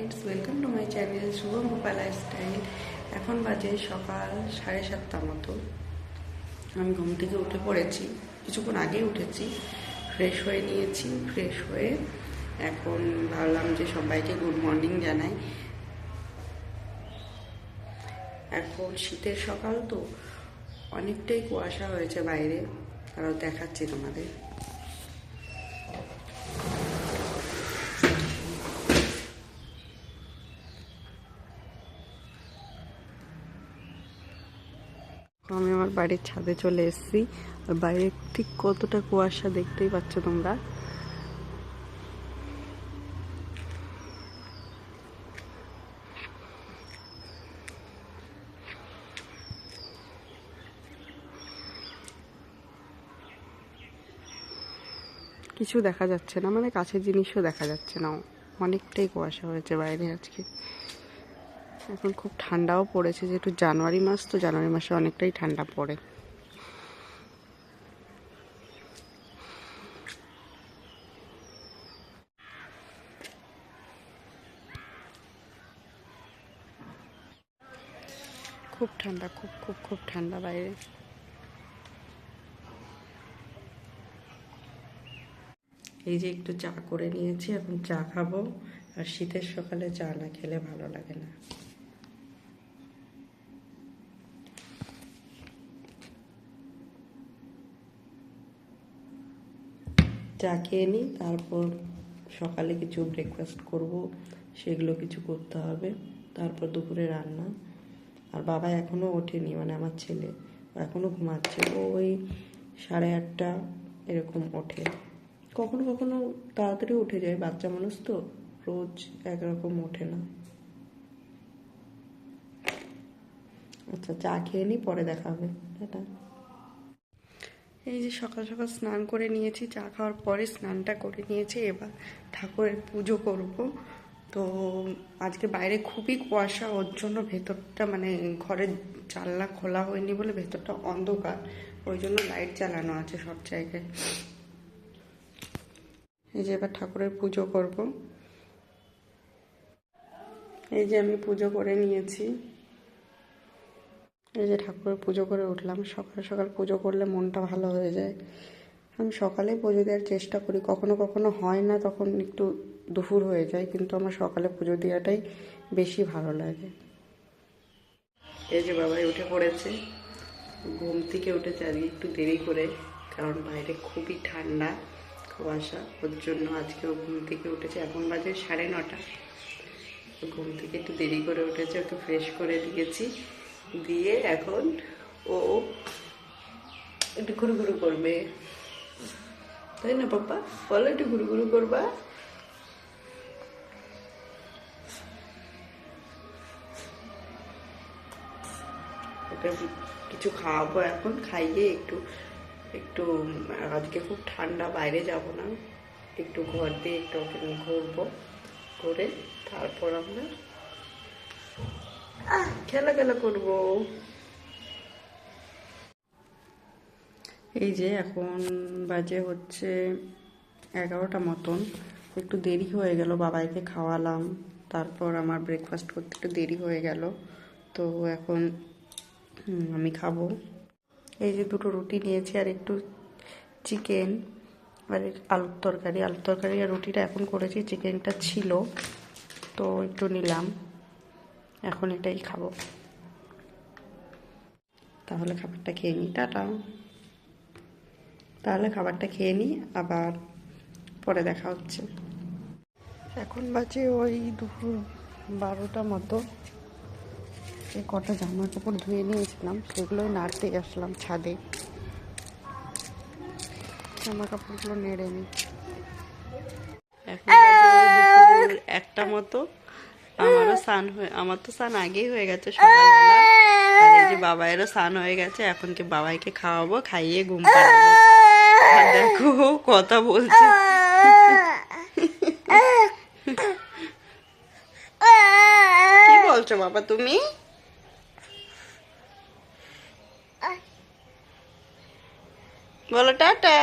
Friends, welcome to my channel Shubham Rupa lifestyle. এখন বাজে সকাল 7:30 মতো। আমি ঘুম থেকে উঠে পড়েছি, কিছুক্ষণ আগে উঠেছি, ফ্রেশ হয়ে নিয়েছি। ফ্রেশ হয়ে এখন ভাবলাম যে সবাইকে গুড মর্নিং জানাই। এখন শীতের সকাল তো, অনেকটাই কুয়াশা হয়েছে বাইরে, তারাও দেখাচ্ছি তোমাদের। আমি আমার বাড়ির ছাদে চলে এসেছি, আর বাইরে ঠিক কতটা কুয়াশা দেখতেই পাচ্ছ তোমরা। কিছু দেখা যাচ্ছে না, মানে কাছের জিনিসও দেখা যাচ্ছে না, অনেকটাই কুয়াশা হয়েছে বাইরে আজকে। এখন খুব ঠান্ডাও পড়েছে, যেহেতু জানুয়ারি মাস, তো জানুয়ারি মাসে অনেকটাই ঠান্ডা পড়ে। খুব ঠান্ডা, খুব খুব খুব ঠান্ডা বাইরে। এই যে একটু চা করে নিয়েছি, এখন চা খাবো। আর শীতের সকালে চা না খেলে ভালো লাগে না। চা খেয়ে নিই, তারপর সকালে কিছু ব্রেকফাস্ট করব, সেগুলো কিছু করতে হবে। তারপর দুপুরে রান্না। আর বাবা এখনও ওঠেনি, মানে আমার ছেলে এখনও ঘুমাচ্ছে। ও ওই 8:30 এরকম ওঠে। কখনো কখনো তাড়াতাড়ি উঠে যায়, বাচ্চা মানুষ তো, রোজ একরকম ওঠে না। আচ্ছা, চা খেয়ে নিই, পরে দেখা হবে। টাটা। এই যে সকাল সকাল স্নান করে নিয়েছি, চা খাওয়ার পরে স্নানটা করে নিয়েছি। এবার ঠাকুরের পুজো করব। তো আজকে বাইরে খুবই কুয়াশা, ওর জন্য ভেতরটা, মানে ঘরের জানলা খোলা হয়নি বলে ভেতরটা অন্ধকার, ওই জন্য লাইট জ্বালানো আছে সব জায়গায়। এই যে এবার ঠাকুরের পুজো করব। এই যে আমি পুজো করে নিয়েছি। এই যে ঠাকুরের পুজো করে উঠলাম। সকাল সকাল পুজো করলে মনটা ভালো হয়ে যায়। আমি সকালে পুজো দেওয়ার চেষ্টা করি, কখনো কখনো হয় না, তখন একটু দুপুর হয়ে যায়, কিন্তু আমার সকালে পুজো দেওয়াটাই বেশি ভালো লাগে। এই যে বাবাই উঠে পড়েছে, ঘুম থেকে উঠেছে আজকে একটু দেরি করে, কারণ বাইরে খুবই ঠান্ডা, কুয়াশা, ওর জন্য আজকেও ঘুম থেকে উঠেছে। এখন বাজে 9:30। ঘুম থেকে একটু দেরি করে উঠেছে, ওকে ফ্রেশ করে দিয়েছি, দিয়ে এখন ও একটু ঘুরু ঘুরু করবে, তাই না পাপা? বলো, একটু ঘুরু ঘুরু করবা। ওকে কিছু খাওয়াবো এখন, খাইয়ে একটু একটু আজকে খুব ঠান্ডা, বাইরে যাব না, একটু ঘর দিয়ে একটু ওকে ঘুরবো, করে তারপর আমরা খেলা করবো। এই যে এখন বাজে হচ্ছে 11টা মতন, একটু দেরি হয়ে গেল, বাবাইকে খাওয়ালাম, তারপর আমার ব্রেকফাস্ট করতে একটু দেরি হয়ে গেল। তো এখন আমি খাবো। এই যে দুটো রুটি নিয়েছি, আর একটু চিকেন, আর আলুর তরকারি আর রুটিটা এখন করেছি, চিকেনটা ছিল তো একটু নিলাম, এখন এটাই খাবো। তাহলে খাবারটা খেয়ে নিই, টাটা। তাহলে খাবারটা খেয়ে নিই, আবার পরে দেখা হচ্ছে। এখন বাজে ওই দুপুর 12টা মতো। এই কটা জামা কাপড় ধুয়ে নিয়েছিলাম, সেগুলোই নাড়তে আসলাম ছাদে, জামা কাপড়গুলো নেড়ে নিই। এখন দুপুর 1টা মতো। আমার তো স্নান আগেই হয়ে গেছে সকালবেলা, আর এই যে বাবাইয়েরও স্নান হয়ে গেছে। এখন কি বাবাইকে খাওয়াবো, খাইয়ে ঘুম পাড়াবো। আর দেখো কথা বলছে। কি বলছো বাবা তুমি? বলো টাটা।